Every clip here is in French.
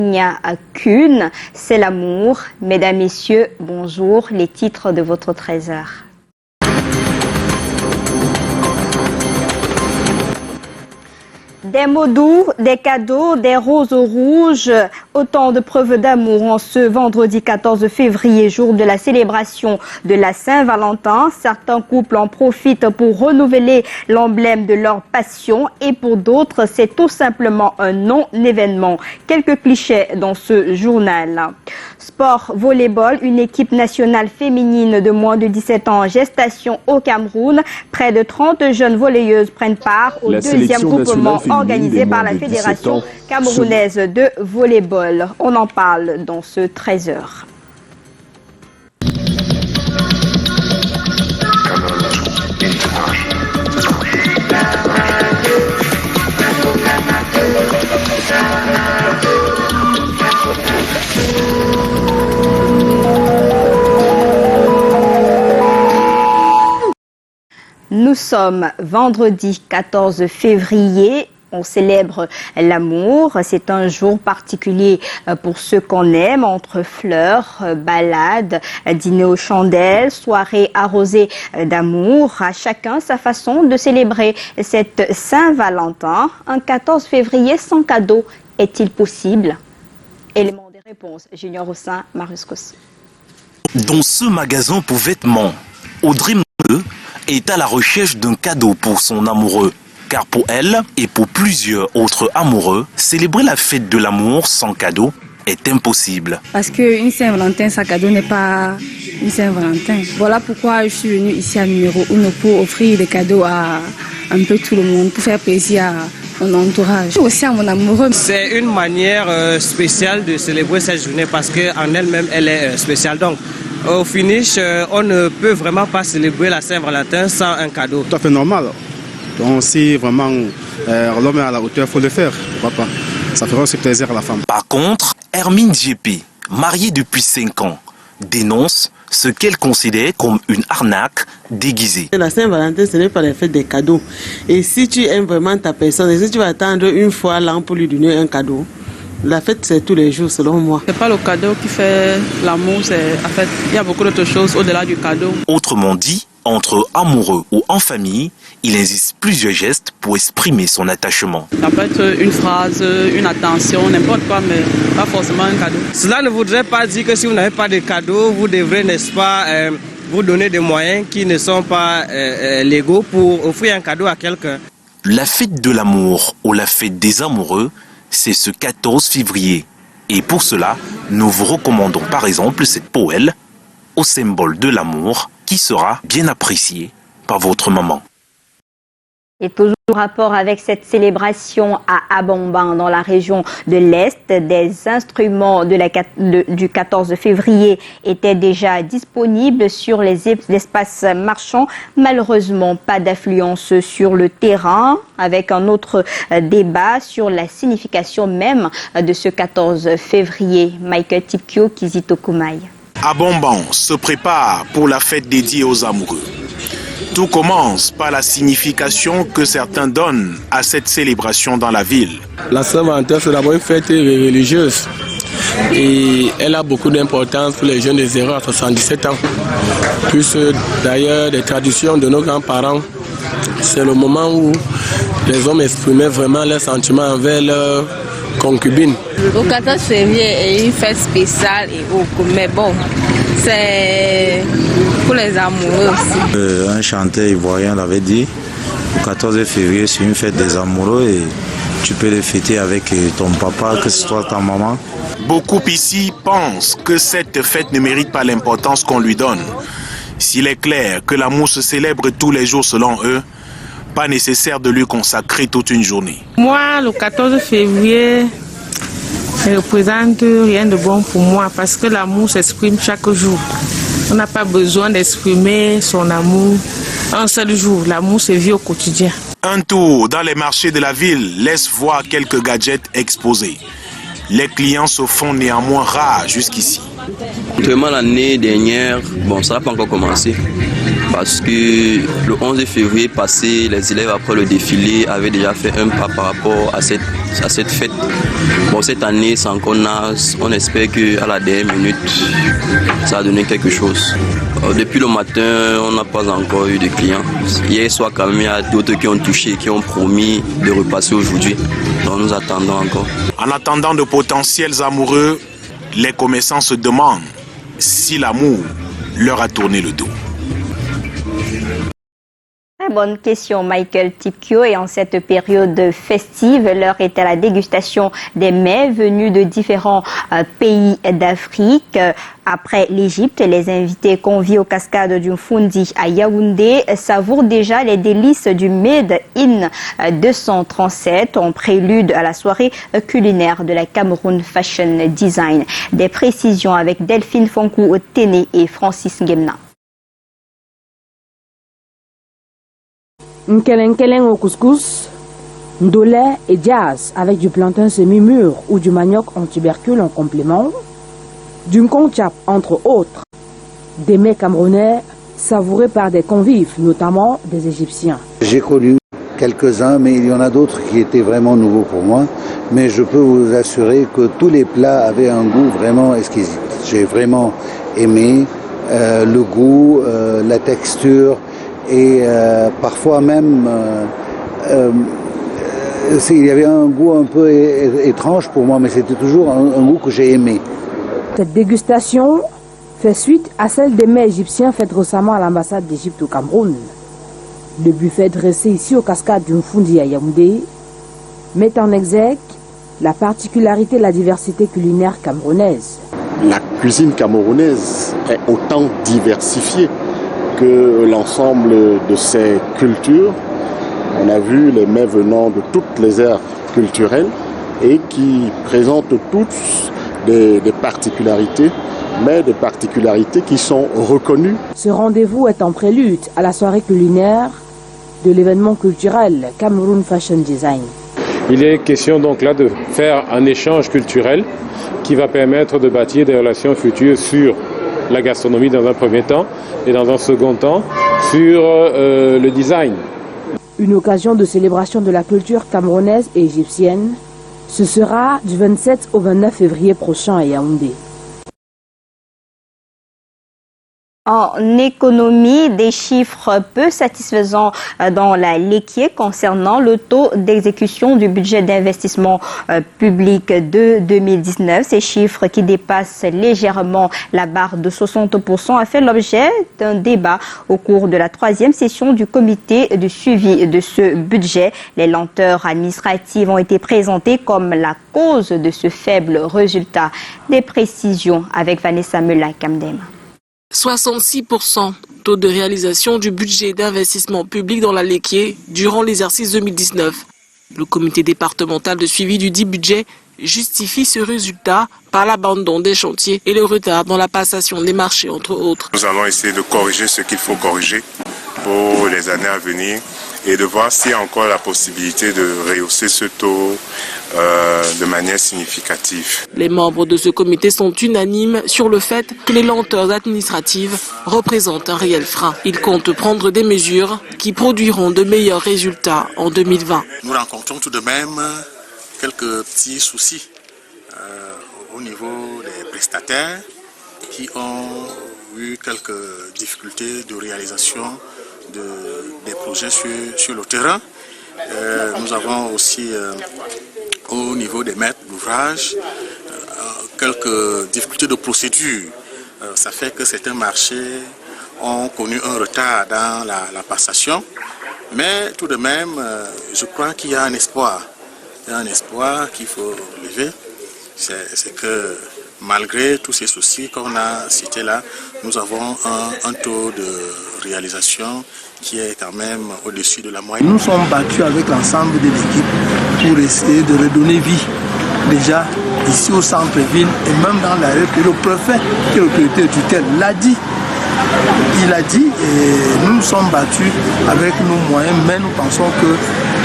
Il n'y a qu'une, c'est l'amour. Mesdames, Messieurs, bonjour. Les titres de votre 13h. Des mots doux, des cadeaux, des roses rouges, autant de preuves d'amour en ce vendredi 14 février, jour de la célébration de la Saint-Valentin. Certains couples en profitent pour renouveler l'emblème de leur passion et pour d'autres, c'est tout simplement un non-événement. Quelques clichés dans ce journal. Sport volleyball, une équipe nationale féminine de moins de 17 ans en gestation au Cameroun. Près de 30 jeunes volleyeuses prennent part au deuxième groupement organisé par la Fédération camerounaise de volleyball. On en parle dans ce 13h. Nous sommes vendredi 14 février. On célèbre l'amour. C'est un jour particulier pour ceux qu'on aime, entre fleurs, balades, dîner aux chandelles, soirées arrosées d'amour. À chacun sa façon de célébrer cette Saint-Valentin. Un 14 février sans cadeau, est-il possible? Élément des réponses, Junior Roussin, Marius Kossi. Dans ce magasin pour vêtements, Audrey Moueux est à la recherche d'un cadeau pour son amoureux. Car pour elle et pour plusieurs autres amoureux, célébrer la fête de l'amour sans cadeau est impossible. Parce qu'une Saint-Valentin sans cadeau n'est pas une Saint-Valentin. Voilà pourquoi je suis venue ici à Numéro 1 pour offrir des cadeaux à un peu tout le monde, pour faire plaisir à mon entourage, aussi à mon amoureux. C'est une manière spéciale de célébrer cette journée parce qu'en elle-même, elle est spéciale. Donc, au finish, on ne peut vraiment pas célébrer la Saint-Valentin sans un cadeau. Tout à fait normal. Donc si vraiment l'homme est à la hauteur, il faut le faire. Pourquoi pas? Ça fera aussi plaisir à la femme. Par contre, Hermine JP, mariée depuis 5 ans, dénonce ce qu'elle considère comme une arnaque déguisée. La Saint-Valentin, ce n'est pas la fête des cadeaux. Et si tu aimes vraiment ta personne, et si tu vas attendre une fois l'an pour lui donner un cadeau, la fête, c'est tous les jours, selon moi. Ce n'est pas le cadeau qui fait l'amour, en fait, il y a beaucoup d'autres choses au-delà du cadeau. Autrement dit, entre amoureux ou en famille, il existe plusieurs gestes pour exprimer son attachement. Ça peut être une phrase, une attention, n'importe quoi, mais pas forcément un cadeau. Cela ne voudrait pas dire que si vous n'avez pas de cadeau, vous devrez, n'est-ce pas, vous donner des moyens qui ne sont pas légaux pour offrir un cadeau à quelqu'un. La fête de l'amour ou la fête des amoureux, c'est ce 14 février. Et pour cela, nous vous recommandons par exemple cette poêle au symbole de l'amour qui sera bien appréciée par votre maman. Et toujours rapport avec cette célébration à Abomban dans la région de l'Est, des instruments du 14 février étaient déjà disponibles sur les espaces marchands. Malheureusement, pas d'affluence sur le terrain, avec un autre débat sur la signification même de ce 14 février. Michael Tipkio, Kizito Koumaï. Abomban se prépare pour la fête dédiée aux amoureux. Tout commence par la signification que certains donnent à cette célébration dans la ville. La Saint-Valentin, c'est d'abord une fête religieuse et elle a beaucoup d'importance pour les jeunes de 0 à 77 ans. Plus d'ailleurs des traditions de nos grands-parents, c'est le moment où les hommes exprimaient vraiment leurs sentiments envers leurs concubines. Le 14 février est une fête spéciale et autre, mais bon, c'est pour les amoureux aussi. Un chanteur ivoirien l'avait dit, le 14 février c'est une fête des amoureux et tu peux le fêter avec ton papa, que ce soit ta maman. Beaucoup ici pensent que cette fête ne mérite pas l'importance qu'on lui donne. S'il est clair que l'amour se célèbre tous les jours selon eux, pas nécessaire de lui consacrer toute une journée. Moi, le 14 février ne représente rien de bon pour moi parce que l'amour s'exprime chaque jour. On n'a pas besoin d'exprimer son amour un seul jour. L'amour se vit au quotidien. Un tour dans les marchés de la ville laisse voir quelques gadgets exposés. Les clients se font néanmoins rares jusqu'ici. Vraiment l'année dernière, bon, ça n'a pas encore commencé. parce que le 11 février passé, les élèves après le défilé avaient déjà fait un pas par rapport à cette fête. Bon, cette année, sans qu'on a, on espère qu'à la dernière minute, ça a donné quelque chose. Depuis le matin, on n'a pas encore eu de clients. Hier soir, quand même, il y a d'autres qui ont touché, qui ont promis de repasser aujourd'hui. Donc nous attendons encore. En attendant de potentiels amoureux, les commerçants se demandent si l'amour leur a tourné le dos. Très bonne question, Michael Tipkio. Et en cette période festive, l'heure est à la dégustation des mets venus de différents pays d'Afrique. Après l'Égypte, les invités conviés aux cascades du Mfundi à Yaoundé savourent déjà les délices du Made in 237 en prélude à la soirée culinaire de la Cameroun Fashion Design. Des précisions avec Delphine Fonkou Téné et Francis Ngemna. Nkeleng au couscous, ndolé et jazz avec du plantain semi-mûr ou du manioc en tubercule en complément, du nkonchap entre autres, des mets camerounais savourés par des convives, notamment des Égyptiens. J'ai connu quelques-uns, mais il y en a d'autres qui étaient vraiment nouveaux pour moi, mais je peux vous assurer que tous les plats avaient un goût vraiment exquisite. J'ai vraiment aimé le goût, la texture, et parfois même il y avait un goût un peu étrange pour moi, mais c'était toujours un goût que j'ai aimé. Cette dégustation fait suite à celle des mets égyptiens faite récemment à l'ambassade d'Égypte au Cameroun. Le buffet dressé ici aux cascades du Mfundi à Yaoundé met en exergue la particularité et la diversité culinaire camerounaise. La cuisine camerounaise est autant diversifiée que l'ensemble de ces cultures. On a vu les mets venant de toutes les aires culturelles et qui présentent tous des particularités, mais des particularités qui sont reconnues. Ce rendez-vous est en prélude à la soirée culinaire de l'événement culturel Cameroun Fashion Design. Il est question donc là de faire un échange culturel qui va permettre de bâtir des relations futures sur la gastronomie dans un premier temps et dans un second temps sur le design. Une occasion de célébration de la culture camerounaise et égyptienne. Ce sera du 27 au 29 février prochain à Yaoundé. En économie, des chiffres peu satisfaisants dans la Léquié concernant le taux d'exécution du budget d'investissement public de 2019. Ces chiffres qui dépassent légèrement la barre de 60% a fait l'objet d'un débat au cours de la 3e session du comité de suivi de ce budget. Les lenteurs administratives ont été présentées comme la cause de ce faible résultat. Des précisions avec Vanessa Mela-Kamdem. 66% taux de réalisation du budget d'investissement public dans la Léquié durant l'exercice 2019. Le comité départemental de suivi du dit budget justifie ce résultat par l'abandon des chantiers et le retard dans la passation des marchés, entre autres. Nous allons essayer de corriger ce qu'il faut corriger pour les années à venir et de voir s'il y a encore la possibilité de rehausser ce taux de manière significative. Les membres de ce comité sont unanimes sur le fait que les lenteurs administratives représentent un réel frein. Ils comptent prendre des mesures qui produiront de meilleurs résultats en 2020. Nous rencontrons tout de même quelques petits soucis au niveau des prestataires qui ont eu quelques difficultés de réalisation des projets sur le terrain. Nous avons aussi au niveau des maîtres d'ouvrage quelques difficultés de procédure. Ça fait que certains marchés ont connu un retard dans la passation. Mais tout de même, je crois qu'il y a un espoir. Il y a un espoir qu'il faut lever. C'est que malgré tous ces soucis qu'on a cités là, nous avons un taux de réalisation qui est quand même au-dessus de la moyenne. Nous sommes battus avec l'ensemble de l'équipe pour essayer de redonner vie déjà ici au centre-ville et même dans la rue, que le préfet, qui est l'autorité tutelle, l'a dit. Il a dit et nous nous sommes battus avec nos moyens, mais nous pensons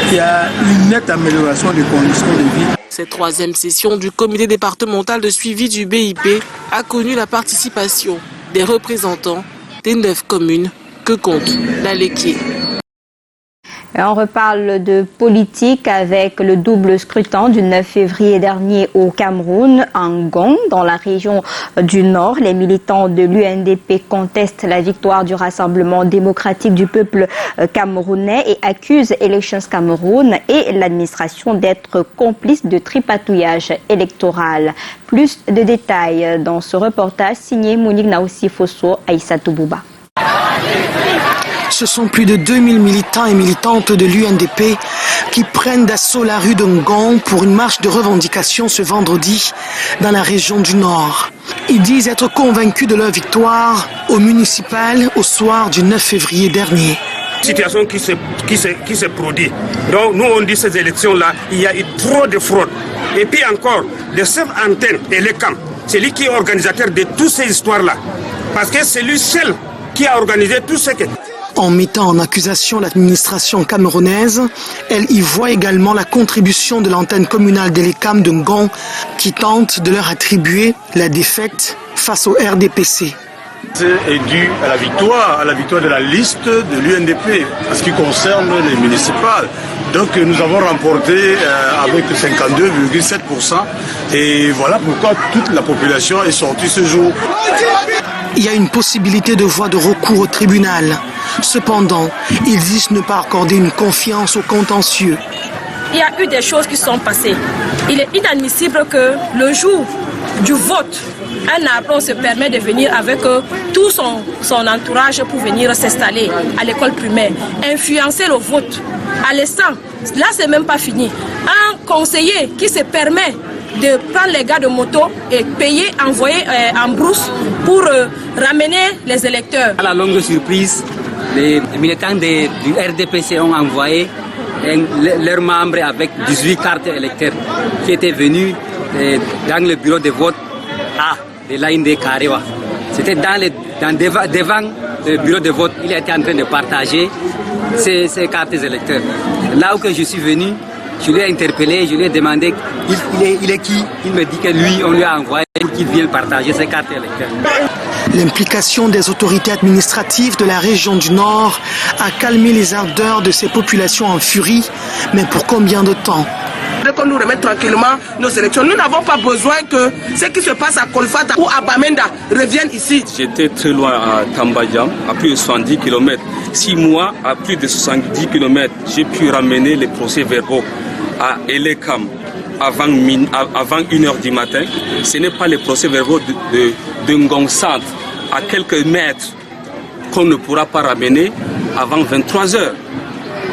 qu'il y a une nette amélioration des conditions de vie. Cette 3e session du comité départemental de suivi du BIP a connu la participation des représentants des 9 communes du département. que compte la Léquié. On reparle de politique avec le double scrutin du 9 février dernier au Cameroun, en Ngong, dans la région du Nord. Les militants de l'UNDP contestent la victoire du Rassemblement démocratique du peuple camerounais et accusent Elections Cameroun et l'administration d'être complices de tripatouillage électoral. Plus de détails dans ce reportage signé Monique Naoussi Fosso, Aïssatou Bouba. Ce sont plus de 2000 militants et militantes de l'UNDP qui prennent d'assaut la rue de Ngong pour une marche de revendication ce vendredi dans la région du Nord. Ils disent être convaincus de leur victoire au municipal au soir du 9 février dernier. Situation qui se produit. Donc nous on dit ces élections-là, il y a eu trop de fraude. Et puis encore, le chef antenne et le camp, c'est lui qui est organisateur de toutes ces histoires-là. Parce que c'est lui seul qui a organisé tout ce que... En mettant en accusation l'administration camerounaise, elle y voit également la contribution de l'antenne communale d'Elecam de Ngong qui tente de leur attribuer la défaite face au RDPC. Est dû à la victoire de la liste de l'UNDP en ce qui concerne les municipales. Donc nous avons remporté avec 52,7% et voilà pourquoi toute la population est sortie ce jour. Il y a une possibilité de voie de recours au tribunal. Cependant, ils disent ne pas accorder une confiance au contentieux. Il y a eu des choses qui sont passées. Il est inadmissible que le jour du vote, un apron se permet de venir avec tout son entourage pour venir s'installer à l'école primaire, influencer le vote. À l'instant, là c'est même pas fini. Un conseiller qui se permet de prendre les gars de moto et payer, envoyer en brousse pour ramener les électeurs. À la longue surprise, les militants du RDPC ont envoyé leurs membres avec 18 cartes électeurs qui étaient venus dans le bureau de vote A de l'AIND Karewa. C'était devant le bureau de vote, il était en train de partager ces cartes électeurs. Là où que je suis venu, je l'ai interpellé, je lui ai demandé il est qui. Il me dit que lui, on lui a envoyé pour qu'il vienne partager ses cartes électeurs. L'implication des autorités administratives de la région du Nord a calmé les ardeurs de ces populations en furie, mais pour combien de temps? Qu'on nous remette tranquillement nos élections. Nous n'avons pas besoin que ce qui se passe à Kolfata ou à Bamenda revienne ici. J'étais très loin à Tambadjam, à plus de 70 km. 6 mois, à plus de 70 km, j'ai pu ramener les procès-verbaux à Elekam avant 1h du matin. Ce n'est pas les procès-verbaux de Ngong Centre à quelques mètres qu'on ne pourra pas ramener avant 23h.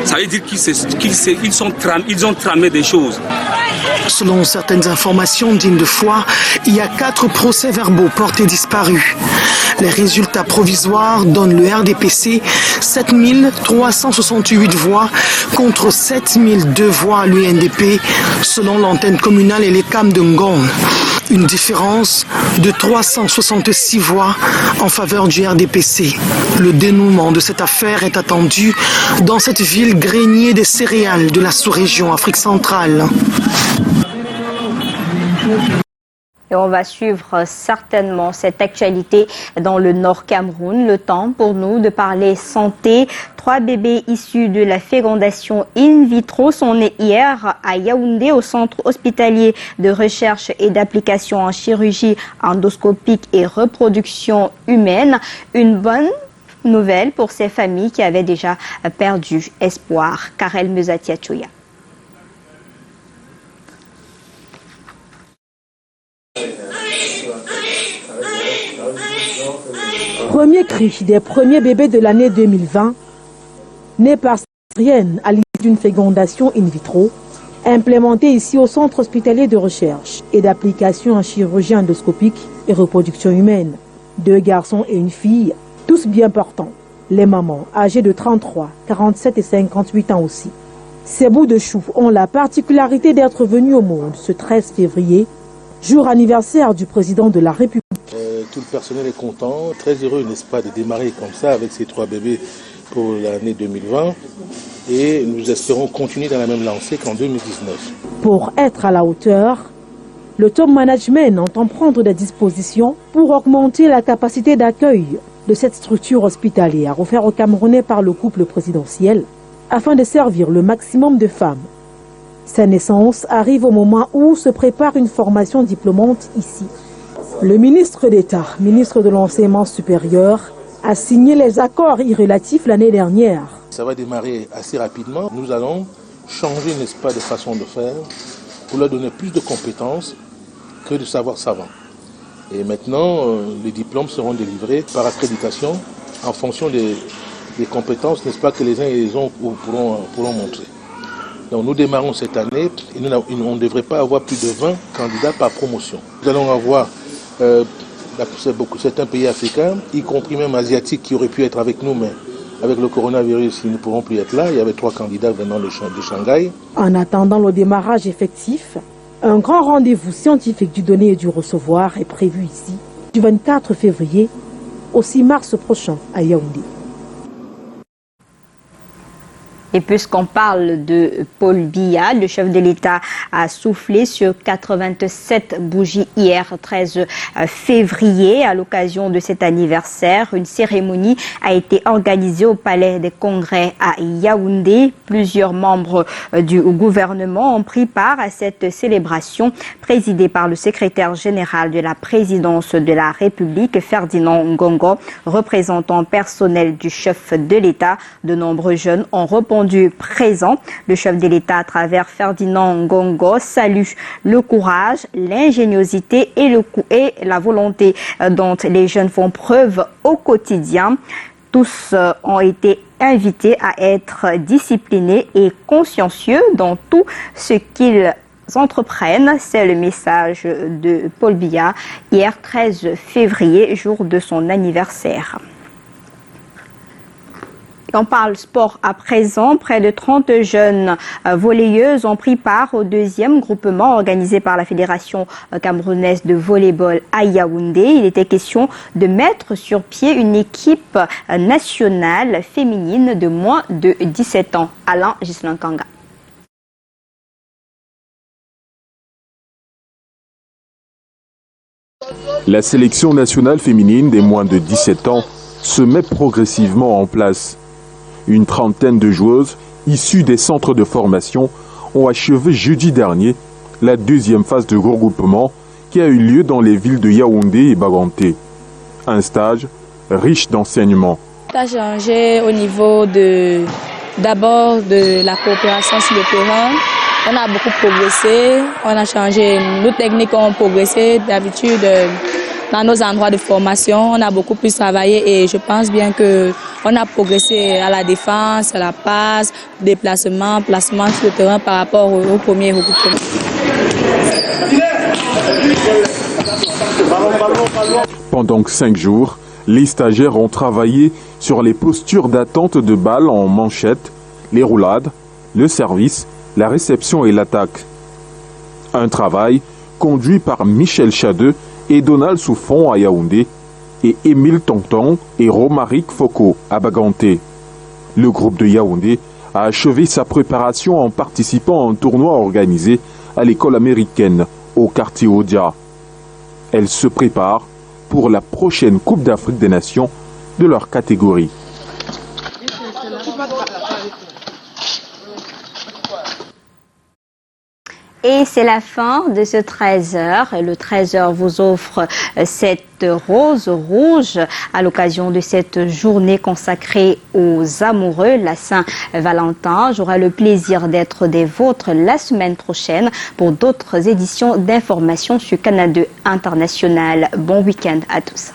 Ça veut dire qu'ils ont tramé des choses. Selon certaines informations dignes de foi, il y a 4 procès-verbaux portés disparus. Les résultats provisoires donnent le RDPC 7368 voix contre 7002 voix à l'UNDP, selon l'antenne communale et les CAM de Ngong. Une différence de 366 voix en faveur du RDPC. Le dénouement de cette affaire est attendu dans cette ville grenier des céréales de la sous-région Afrique centrale. Et on va suivre certainement cette actualité dans le Nord Cameroun. Le temps pour nous de parler santé. 3 bébés issus de la fécondation in vitro sont nés hier à Yaoundé au centre hospitalier de recherche et d'application en chirurgie endoscopique et reproduction humaine. Une bonne nouvelle pour ces familles qui avaient déjà perdu espoir. Karel Mezatiachoya. Premier cri des premiers bébés de l'année 2020, nés par césarienne à l'issue d'une fécondation in vitro, implémentée ici au centre hospitalier de recherche et d'application en chirurgie endoscopique et reproduction humaine. 2 garçons et une fille, tous bien portants. Les mamans, âgées de 33, 47 et 58 ans aussi. Ces bouts de chou ont la particularité d'être venus au monde ce 13 février, jour anniversaire du président de la République. Tout le personnel est content, très heureux, n'est-ce pas, de démarrer comme ça avec ces 3 bébés pour l'année 2020. Et nous espérons continuer dans la même lancée qu'en 2019. Pour être à la hauteur, le top management entend prendre des dispositions pour augmenter la capacité d'accueil de cette structure hospitalière offerte aux Camerounais par le couple présidentiel afin de servir le maximum de femmes. Sa naissance arrive au moment où se prépare une formation diplômante ici. Le ministre d'État, ministre de l'Enseignement supérieur, a signé les accords irrélatifs l'année dernière. Ça va démarrer assez rapidement. Nous allons changer, n'est-ce pas, de façon de faire pour leur donner plus de compétences que de savoir savant. Et maintenant, les diplômes seront délivrés par accréditation en fonction des compétences, n'est-ce pas, que les uns et les autres pourront montrer. Donc nous démarrons cette année et on ne devrait pas avoir plus de 20 candidats par promotion. Nous allons avoir certains pays africains, y compris même asiatiques, qui auraient pu être avec nous, mais avec le coronavirus, ils ne pourront plus être là. Il y avait 3 candidats venant de Shanghai. En attendant le démarrage effectif, un grand rendez-vous scientifique du donner et du recevoir est prévu ici, du 24 février au 6 mars prochain à Yaoundé. Et puisqu'on parle de Paul Biya, le chef de l'État a soufflé sur 87 bougies hier 13 février. À l'occasion de cet anniversaire, une cérémonie a été organisée au Palais des Congrès à Yaoundé. Plusieurs membres du gouvernement ont pris part à cette célébration présidée par le secrétaire général de la présidence de la République, Ferdinand Ngongo, représentant personnel du chef de l'État. De nombreux jeunes ont répondu présent. Le chef de l'État, à travers Ferdinand Ngongo, salue le courage, l'ingéniosité et la volonté dont les jeunes font preuve au quotidien. Tous ont été invités à être disciplinés et consciencieux dans tout ce qu'ils entreprennent. C'est le message de Paul Biya hier 13 février, jour de son anniversaire. On parle sport à présent. Près de 30 jeunes volleyeuses ont pris part au deuxième groupement organisé par la Fédération camerounaise de volleyball à Yaoundé. Il était question de mettre sur pied une équipe nationale féminine de moins de 17 ans. Alain Ghislain Kanga. La sélection nationale féminine des moins de 17 ans se met progressivement en place. Une trentaine de joueuses issues des centres de formation ont achevé jeudi dernier la deuxième phase de regroupement qui a eu lieu dans les villes de Yaoundé et Baganté. Un stage riche d'enseignements. Ça a changé au niveau d'abord de la coopération sur le terrain. On a beaucoup progressé, on a changé, nos techniques ont progressé. D'habitude, dans nos endroits de formation, on a beaucoup plus travaillé et je pense bien qu'on a progressé à la défense, à la passe, déplacement, placement sur le terrain par rapport au premier regroupement. Pendant 5 jours, les stagiaires ont travaillé sur les postures d'attente de balles en manchette, les roulades, le service, la réception et l'attaque. Un travail conduit par Michel Chadeux et Donald Souffon à Yaoundé et Émile Tonton et Romaric Foucault à Baganté. Le groupe de Yaoundé a achevé sa préparation en participant à un tournoi organisé à l'école américaine au quartier Odia. Elle se prépare pour la prochaine Coupe d'Afrique des Nations de leur catégorie. Et c'est la fin de ce 13h. Le 13h vous offre cette rose rouge à l'occasion de cette journée consacrée aux amoureux, la Saint-Valentin. J'aurai le plaisir d'être des vôtres la semaine prochaine pour d'autres éditions d'informations sur Canal 2 International. Bon week-end à tous.